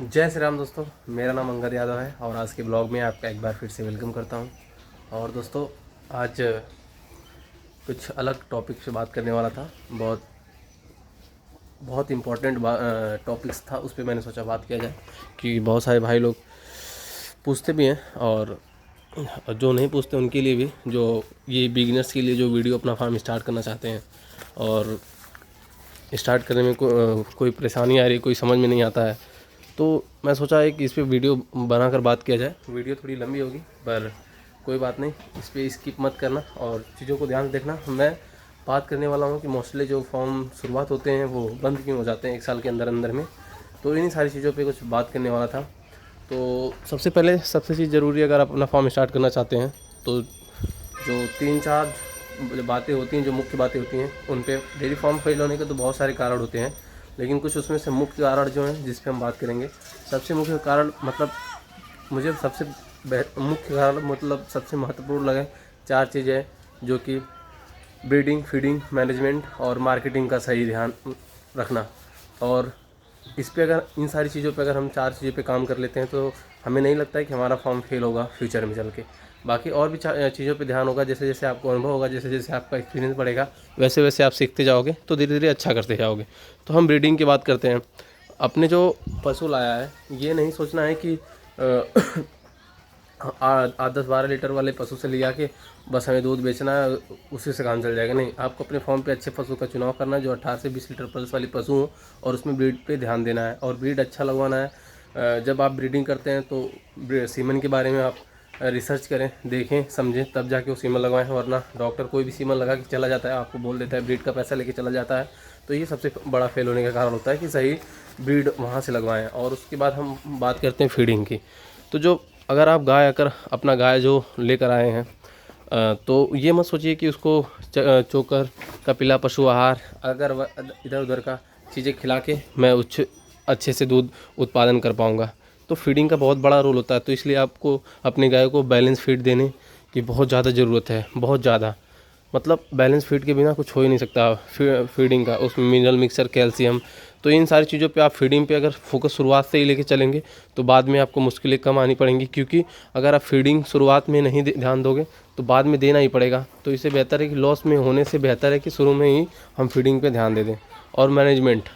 जय श्री राम दोस्तों, मेरा नाम अंगद यादव है और आज के ब्लॉग में आपका एक बार फिर से वेलकम करता हूं। और दोस्तों, आज कुछ अलग टॉपिक से बात करने वाला था। बहुत बहुत इम्पोर्टेंट टॉपिक्स था, उस पर मैंने सोचा बात किया जाए कि बहुत सारे भाई लोग पूछते भी हैं और जो नहीं पूछते उनके लिए भी, जो ये बिगिनर्स के लिए जो वीडियो अपना फार्म स्टार्ट करना चाहते हैं और स्टार्ट करने में कोई परेशानी आ रही है, कोई समझ में नहीं आता है, तो मैं सोचा है कि इस पे वीडियो बनाकर बात किया जाए। वीडियो थोड़ी लंबी होगी पर कोई बात नहीं, इस पर स्किप मत करना और चीज़ों को ध्यान से देखना। मैं बात करने वाला हूँ कि मोस्टली जो फॉर्म शुरुआत होते हैं वो बंद क्यों हो जाते हैं एक साल के अंदर अंदर में, तो इन्हीं सारी चीज़ों पे कुछ बात करने वाला था। तो सबसे पहले सबसे चीज़ ज़रूरी है, अगर आप अपना फॉर्म स्टार्ट करना चाहते हैं तो जो 3-4 बातें होती हैं, जो मुख्य बातें होती हैं, उन पे डेयरी फार्म फेल होने के तो बहुत सारे कारण होते हैं, लेकिन कुछ उसमें से मुख्य कारण जो हैं जिस पे हम बात करेंगे। सबसे मुख्य कारण मतलब मुझे सबसे मुख्य कारण मतलब सबसे महत्वपूर्ण लगे 4 चीज़ें, जो कि ब्रीडिंग, फीडिंग, मैनेजमेंट और मार्केटिंग का सही ध्यान रखना। और इस पे अगर इन सारी चीज़ों पे अगर हम 4 चीज़ों पे काम कर लेते हैं तो हमें नहीं लगता है कि हमारा फॉर्म फेल होगा फ्यूचर में चल के। बाकी और भी चीज़ों पे ध्यान होगा, जैसे जैसे आपको अनुभव होगा, जैसे जैसे आपका एक्सपीरियंस बढ़ेगा, वैसे वैसे आप सीखते जाओगे तो धीरे धीरे अच्छा करते जाओगे। तो हम ब्रीडिंग की बात करते हैं। अपने जो पशु लाया है, ये नहीं सोचना है कि 10-12 लीटर वाले पशु से लिया के बस हमें दूध बेचना है, उसी से काम चल जाएगा। नहीं, आपको अपने फॉर्म पे अच्छे पशु का चुनाव करना है जो 18 से 20 लीटर प्लस वाली पशु हो, और उसमें ब्रीड पे ध्यान देना है और ब्रीड अच्छा लगवाना है। जब आप ब्रीडिंग करते हैं तो सीमन के बारे में आप रिसर्च करें, देखें, समझें, तब जाके वो सीमन लगवाएं। वरना डॉक्टर कोई भी सीमन लगा के चला जाता है, आपको बोल देता है, ब्रीड का पैसा लेके चला जाता है। तो ये सबसे बड़ा फेल होने का कारण होता है कि सही ब्रीड वहाँ से लगवाएं। और उसके बाद हम बात करते हैं फीडिंग की। तो जो अगर आप अपना गाय जो लेकर आए हैं, तो ये मत सोचिए कि उसको चोकर, कपिला, पशु आहार, अगर इधर उधर का चीज़ें खिला के मैं अच्छे से दूध उत्पादन कर पाऊँगा। तो फीडिंग का बहुत बड़ा रोल होता है। तो इसलिए आपको अपनी गाय को बैलेंस फीड देने की बहुत ज़्यादा ज़रूरत है, बहुत ज़्यादा। मतलब बैलेंस फीड के बिना कुछ हो ही नहीं सकता फीडिंग का। उसमें मिनरल मिक्सर, कैल्शियम, तो इन सारी चीज़ों पे आप फीडिंग पे अगर फोकस शुरुआत से ही लेके चलेंगे तो बाद में आपको मुश्किलें कम आनी पड़ेंगी, क्योंकि अगर आप फीडिंग शुरुआत में नहीं ध्यान दोगे तो बाद में देना ही पड़ेगा। तो इससे बेहतर है कि लॉस में होने से बेहतर है कि शुरू में ही हम फीडिंग पे ध्यान दे दें। और मैनेजमेंट,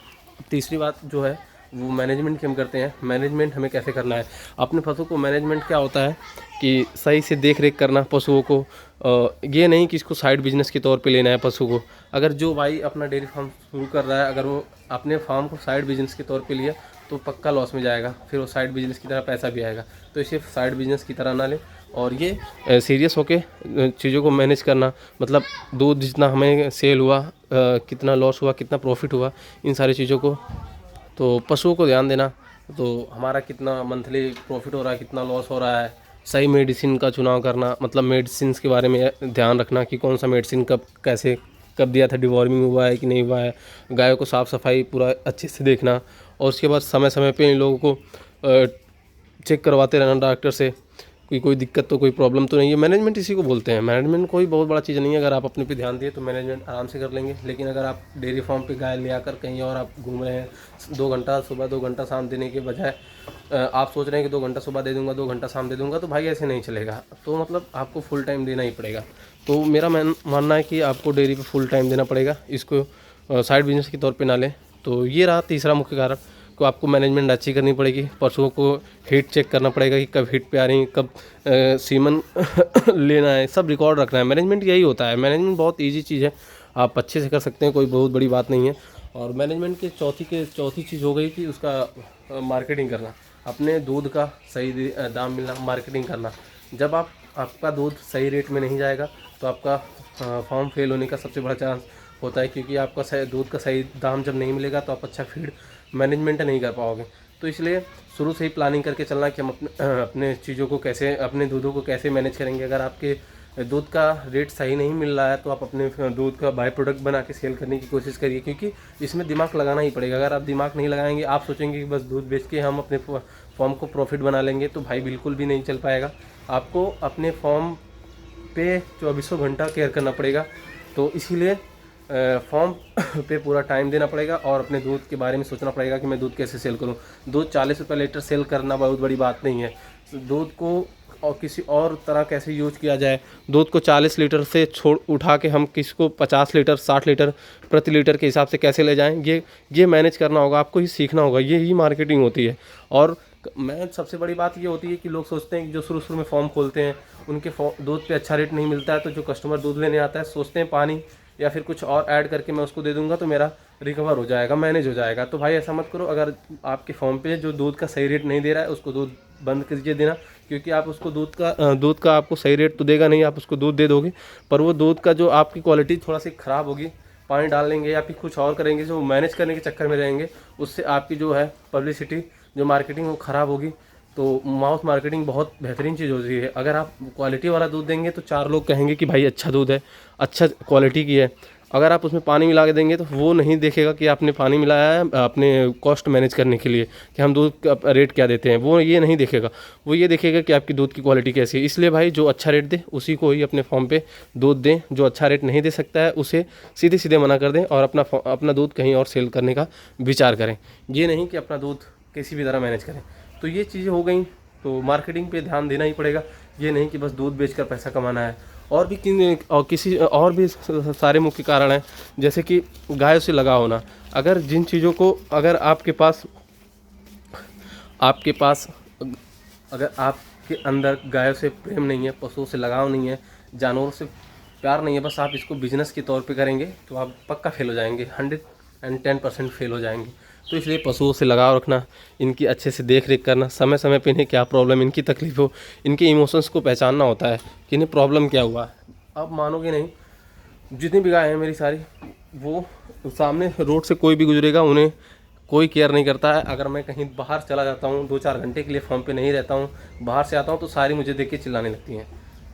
तीसरी बात जो है वो मैनेजमेंट की हम करते हैं। मैनेजमेंट हमें कैसे करना है अपने पशु को। मैनेजमेंट क्या होता है कि सही से देख रेख करना पशुओं को। ये नहीं कि इसको साइड बिजनेस के तौर पे लेना है पशु को। अगर जो भाई अपना डेयरी फार्म शुरू कर रहा है, अगर वो अपने फार्म को साइड बिजनेस के तौर पे लिया तो पक्का लॉस में जाएगा, फिर वो साइड बिजनेस की तरह पैसा भी आएगा। तो इसे साइड बिजनेस की तरह ना ले और ये सीरियस होके चीज़ों को मैनेज करना। मतलब दूध जितना हमें सेल हुआ, कितना लॉस हुआ, कितना प्रॉफिट हुआ, इन सारी चीज़ों को, तो पशुओं को ध्यान देना। तो हमारा कितना मंथली प्रॉफिट हो रहा है, कितना लॉस हो रहा है। सही मेडिसिन का चुनाव करना, मतलब मेडिसिन के बारे में ध्यान रखना कि कौन सा मेडिसिन कब दिया था, डिवॉर्मिंग हुआ है कि नहीं हुआ है। गायों को साफ़ सफाई पूरा अच्छे से देखना और उसके बाद समय समय पे इन लोगों को चेक करवाते रहना डॉक्टर से, कोई दिक्कत तो कोई प्रॉब्लम तो नहीं है। मैनेजमेंट इसी को बोलते हैं। मैनेजमेंट कोई बहुत बड़ा चीज़ नहीं है। अगर आप अपने पे ध्यान दिए तो मैनेजमेंट आराम से कर लेंगे। लेकिन अगर आप डेयरी फार्म पे गाय ले आकर कहीं और आप घूम रहे हैं, 2 घंटा सुबह 2 घंटा शाम देने के बजाय आप सोच रहे हैं कि 2 घंटा सुबह दे दूंगा, 2 घंटा शाम दे दूंगा, तो भाई ऐसे नहीं चलेगा। तो मतलब आपको फुल टाइम देना ही पड़ेगा। तो मेरा मानना है कि आपको डेयरी पर फुल टाइम देना पड़ेगा, इसको साइड बिजनेस के तौर पर ना लें। तो ये रहा तीसरा मुख्य कारण को आपको मैनेजमेंट अच्छी करनी पड़ेगी। पशुओं को हीट चेक करना पड़ेगा कि कब हीट पे आ रही है, कब सीमन लेना है, सब रिकॉर्ड रखना है। मैनेजमेंट यही होता है। मैनेजमेंट बहुत इजी चीज़ है, आप अच्छे से कर सकते हैं, कोई बहुत बड़ी बात नहीं है। और मैनेजमेंट के चौथी चीज़ हो गई कि उसका मार्केटिंग करना, अपने दूध का सही दाम मिलना, मार्केटिंग करना। जब आपका दूध सही रेट में नहीं जाएगा तो आपका फार्म फेल होने का सबसे बड़ा चांस होता है, क्योंकि आपका दूध का सही दाम जब नहीं मिलेगा तो आप अच्छा फीड मैनेजमेंट नहीं कर पाओगे। तो इसलिए शुरू से ही प्लानिंग करके चलना कि हम अपने चीज़ों को कैसे, अपने दूधों को कैसे मैनेज करेंगे। अगर आपके दूध का रेट सही नहीं मिल रहा है तो आप अपने दूध का बाय प्रोडक्ट बना के सेल करने की कोशिश करिए, क्योंकि इसमें दिमाग लगाना ही पड़ेगा। अगर आप दिमाग नहीं लगाएंगे, आप सोचेंगे कि बस दूध बेच के हम अपने फॉर्म को प्रॉफिट बना लेंगे, तो भाई बिल्कुल भी नहीं चल पाएगा। आपको अपने फॉर्म पे 24 घंटा केयर करना पड़ेगा। तो इसीलिए फॉर्म पे पूरा टाइम देना पड़ेगा और अपने दूध के बारे में सोचना पड़ेगा कि मैं दूध कैसे सेल करूं। दूध 40 रुपये लीटर सेल करना बहुत बड़ी बात नहीं है। दूध को और किसी और तरह कैसे यूज किया जाए, दूध को 40 लीटर से छोड़ उठा के हम किसी को 50 लीटर 60 लीटर प्रति लीटर के हिसाब से कैसे ले जाएं, ये मैनेज करना होगा, आपको ही सीखना होगा। ये ही मार्केटिंग होती है। और मैं सबसे बड़ी बात ये होती है कि लोग सोचते हैं कि जो शुरू में फॉर्म खोलते हैं उनके दूध पे अच्छा रेट नहीं मिलता है, तो जो कस्टमर दूध लेने आता है सोचते हैं पानी या फिर कुछ और ऐड करके मैं उसको दे दूंगा तो मेरा रिकवर हो जाएगा, मैनेज हो जाएगा। तो भाई ऐसा मत करो। अगर आपके फॉर्म पे जो दूध का सही रेट नहीं दे रहा है उसको दूध बंद कीजिए देना, क्योंकि आप उसको दूध का आपको सही रेट तो देगा नहीं। आप उसको दूध दे दोगे पर वो दूध का जो आपकी क्वालिटी थोड़ा सी ख़राब होगी, पानी डाल लेंगे या फिर कुछ और करेंगे, जो मैनेज करने के चक्कर में रहेंगे, उससे आपकी जो है पब्लिसिटी जो मार्केटिंग वो ख़राब होगी। तो माउथ मार्केटिंग बहुत बेहतरीन चीज़ होती है। अगर आप क्वालिटी वाला दूध देंगे तो 4 लोग कहेंगे कि भाई अच्छा दूध है, अच्छा क्वालिटी की है। अगर आप उसमें पानी मिला के देंगे तो वो नहीं देखेगा कि आपने पानी मिलाया है अपने कॉस्ट मैनेज करने के लिए कि हम दूध का रेट क्या देते हैं, वो ये नहीं देखेगा। वो ये देखेगा कि आपकी दूध की क्वालिटी कैसी है। इसलिए भाई जो अच्छा रेट दे उसी को ही अपने फॉर्म पे दूध दें। जो अच्छा रेट नहीं दे सकता है उसे सीधे सीधे मना कर दें और अपना दूध कहीं और सेल करने का विचार करें। ये नहीं कि अपना दूध किसी भी तरह मैनेज करें। तो ये चीज़ें हो गई, तो मार्केटिंग पे ध्यान देना ही पड़ेगा। ये नहीं कि बस दूध बेचकर पैसा कमाना है। और भी किसी और भी सारे मुख्य कारण हैं, जैसे कि गायों से लगाव होना। अगर जिन चीज़ों को अगर आपके पास अगर आपके अंदर गायों से प्रेम नहीं है, पशुओं से लगाव नहीं है, जानवरों से प्यार नहीं है, बस आप इसको बिजनेस के तौर पे करेंगे तो आप पक्का फेल हो जाएंगे, 110% फेल हो जाएंगे। तो इसलिए पशुओं से लगाव रखना, इनकी अच्छे से देख रेख करना, समय समय पे इन्हें क्या प्रॉब्लम, इनकी तकलीफ हो, इनके इमोशंस को पहचानना होता है कि इन्हें प्रॉब्लम क्या हुआ है। आप मानोगे नहीं, जितनी भी गाय हैं मेरी सारी, वो सामने रोड से कोई भी गुजरेगा उन्हें कोई केयर नहीं करता है। अगर मैं कहीं बाहर चला जाता हूँ 2-4 घंटे के लिए फॉर्म पे नहीं रहता हूँ, बाहर से आता हूँ तो सारी मुझे देख के चिल्लाने लगती हैं।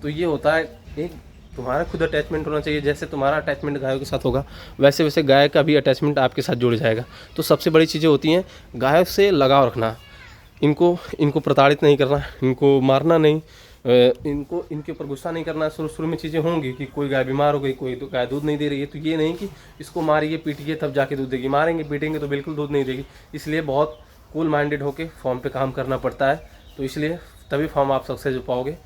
तो ये होता है, एक तुम्हारा खुद अटैचमेंट होना चाहिए। जैसे तुम्हारा अटैचमेंट गायों के साथ होगा वैसे वैसे गाय का भी अटैचमेंट आपके साथ जुड़ जाएगा। तो सबसे बड़ी चीज़ें होती हैं गायों से लगाव रखना, इनको प्रताड़ित नहीं करना, इनको मारना नहीं, इनको इनके ऊपर गुस्सा नहीं करना। शुरू में चीज़ें होंगी कि कोई गाय बीमार हो गई, कोई तो गाय दूध नहीं दे रही है, तो ये नहीं कि इसको मारिए पीटिए तब जाके दूध देगी। मारेंगे पीटेंगे तो बिल्कुल दूध नहीं देगी। इसलिए बहुत कूल माइंडेड होकर फॉर्म पे काम करना पड़ता है। तो इसलिए तभी फॉर्म आप सक्सेस हो पाओगे।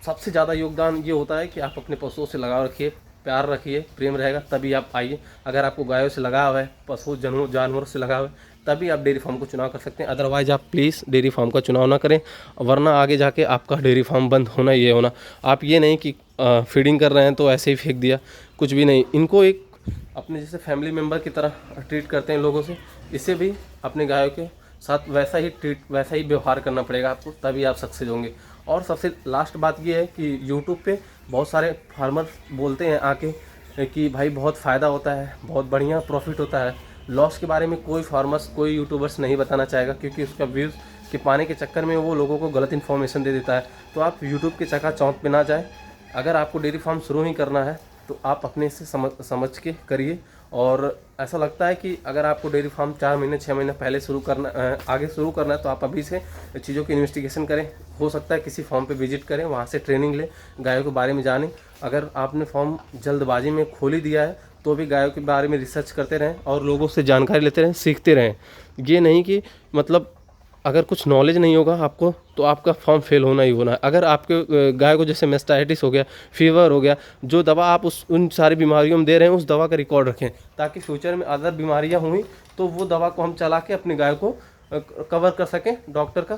सबसे ज़्यादा योगदान ये होता है कि आप अपने पशुओं से लगाव रखिए, प्यार रखिए, प्रेम रहेगा तभी आप आइए। अगर आपको गायों से लगाव है, पशु जानवरों से लगाव है, तभी आप डेयरी फार्म को चुनाव कर सकते हैं। अदरवाइज आप प्लीज़ डेयरी फार्म का चुनाव ना करें, वरना आगे जाके आपका डेयरी फार्म बंद होना ये होना। आप ये नहीं कि फीडिंग कर रहे हैं तो ऐसे ही फेंक दिया, कुछ भी नहीं। इनको एक अपने जैसे फैमिली मेम्बर की तरह ट्रीट करते हैं लोगों से, इससे भी अपने गायों के साथ वैसा ही व्यवहार करना पड़ेगा आपको, तभी आप सक्सेस होंगे। और सबसे लास्ट बात ये है कि यूट्यूब पे बहुत सारे फार्मर बोलते हैं आके कि भाई बहुत फ़ायदा होता है, बहुत बढ़िया प्रॉफिट होता है। लॉस के बारे में कोई यूट्यूबर्स नहीं बताना चाहेगा, क्योंकि उसका व्यूज़ के पाने के चक्कर में वो लोगों को गलत इन्फॉर्मेशन दे देता है। तो आप यूट्यूब के चकाचौंध पे ना जाएं। अगर आपको डेयरी फार्म शुरू ही करना है तो आप अपने से समझ के करिए। और ऐसा लगता है कि अगर आपको डेयरी फार्म 4 महीने 6 महीने पहले आगे शुरू करना है तो आप अभी से चीज़ों की इन्वेस्टिगेशन करें। हो सकता है किसी फॉर्म पे विजिट करें, वहाँ से ट्रेनिंग लें, गायों के बारे में जानें। अगर आपने फॉर्म जल्दबाजी में खोल ही दिया है तो भी गायों के बारे में रिसर्च करते रहें और लोगों से जानकारी लेते रहें, सीखते रहें। ये नहीं कि मतलब अगर कुछ नॉलेज नहीं होगा आपको तो आपका फॉर्म फेल होना ही होना है। अगर आपके गाय को जैसे मेस्टाइटिस हो गया, फीवर हो गया, जो दवा आप उन सारी बीमारियों में दे रहे हैं उस दवा का रिकॉर्ड रखें, ताकि फ्यूचर में अदर बीमारियां हुई तो वो दवा को हम चला के अपनी गाय को कवर कर सकें, डॉक्टर का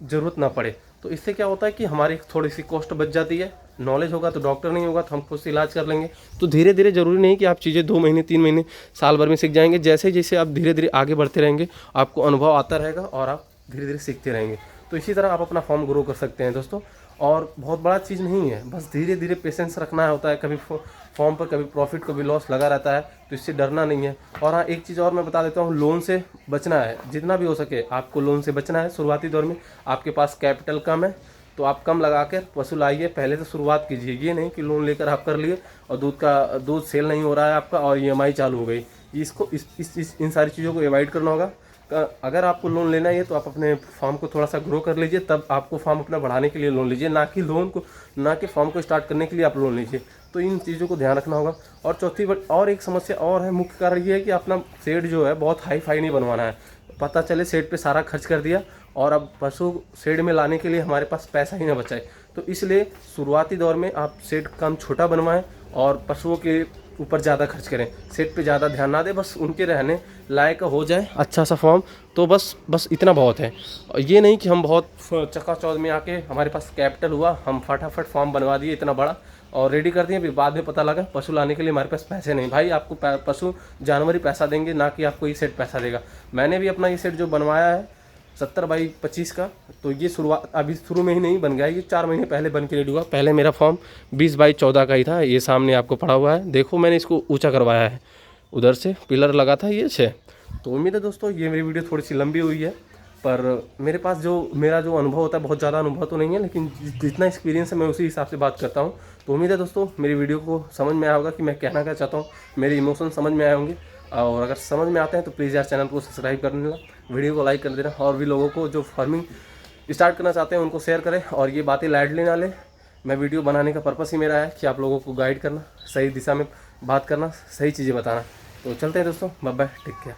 ज़रूरत ना पड़े। तो इससे क्या होता है कि हमारी थोड़ी सी कॉस्ट बच जाती है। नॉलेज होगा तो डॉक्टर नहीं होगा तो हम खुद से इलाज कर लेंगे। तो धीरे धीरे, ज़रूरी नहीं कि आप चीज़ें 2 महीने 3 महीने साल भर में सीख जाएंगे। जैसे जैसे आप धीरे धीरे आगे बढ़ते रहेंगे आपको अनुभव आता रहेगा और आप धीरे धीरे सीखते रहेंगे। तो इसी तरह आप अपना फॉर्म ग्रो कर सकते हैं दोस्तों। और बहुत बड़ा चीज़ नहीं है, बस धीरे धीरे पेशेंस रखना होता है। कभी फॉर्म पर कभी प्रॉफिट कभी लॉस लगा रहता है, तो इससे डरना नहीं है। और हाँ, एक चीज़ और मैं बता देता हूँ, लोन से बचना है। जितना भी हो सके आपको लोन से बचना है। शुरुआती दौर में आपके पास कैपिटल कम है तो आप कम लगा कर पशु लाइए, पहले से शुरुआत कीजिए। ये नहीं कि लोन लेकर आप कर लिए और दूध सेल नहीं हो रहा है आपका और EMI चालू हो गई। इसको इन सारी चीज़ों को अवॉइड करना होगा। अगर आपको लोन लेना है तो आप अपने फार्म को थोड़ा सा ग्रो कर लीजिए, तब आपको फार्म अपना बढ़ाने के लिए लोन लीजिए, ना कि फार्म को स्टार्ट करने के लिए आप लोन लीजिए। तो इन चीज़ों को ध्यान रखना होगा। और चौथी और एक समस्या और है, मुख्य कारण ये है कि अपना शेड जो है बहुत हाई फाई नहीं बनवाना है। पता चले शेड पे सारा खर्च कर दिया और अब पशु शेड में लाने के लिए हमारे पास पैसा ही ना बचाए। तो इसलिए शुरुआती दौर में आप शेड कम छोटा बनवाएं और पशुओं के ऊपर ज़्यादा खर्च करें, शेड पे ज़्यादा ध्यान ना दें, बस उनके रहने लायक हो जाए अच्छा सा फॉर्म, तो बस इतना बहुत है। और ये नहीं कि हम बहुत चकाचौंध में आके हमारे पास कैपिटल हुआ, हम फटाफट फॉर्म बनवा दिए इतना बड़ा और रेडी कर दिए, फिर बाद में पता लगा पशु लाने के लिए हमारे पास पैसे नहीं। भाई आपको पशु जानवर ही पैसा देंगे, ना कि आपको ये सेट पैसा देगा। मैंने भी अपना ये सेट जो बनवाया है 70x25 का, तो ये शुरुआत अभी शुरू में ही नहीं बन गया, ये 4 महीने पहले बन के रेडी हुआ। पहले मेरा फॉर्म 20x14 का ही था, ये सामने आपको पड़ा हुआ है, देखो मैंने इसको ऊंचा करवाया है, उधर से पिलर लगा था ये 6। तो उम्मीद है दोस्तों ये मेरी वीडियो थोड़ी सी लंबी हुई है, पर मेरे पास मेरा जो अनुभव होता है, बहुत ज़्यादा अनुभव तो नहीं है, लेकिन जितना एक्सपीरियंस है मैं उसी हिसाब से बात करता हूँ। तो उम्मीद है दोस्तों मेरी वीडियो को समझ में आया होगा कि मैं कहना क्या चाहता हूँ, मेरे इमोशन समझ में आए होंगे। और अगर समझ में आते हैं तो प्लीज़ यार चैनल को सब्सक्राइब कर देना, वीडियो को लाइक कर देना, और भी लोगों को जो फार्मिंग स्टार्ट करना चाहते हैं उनको शेयर करें। और ये बातें लाइटली ना लें, मैं वीडियो बनाने का पर्पस ही मेरा है कि आप लोगों को गाइड करना, सही दिशा में बात करना, सही चीज़ें बताना। तो चलते हैं दोस्तों, बाय बाय, टेक केयर।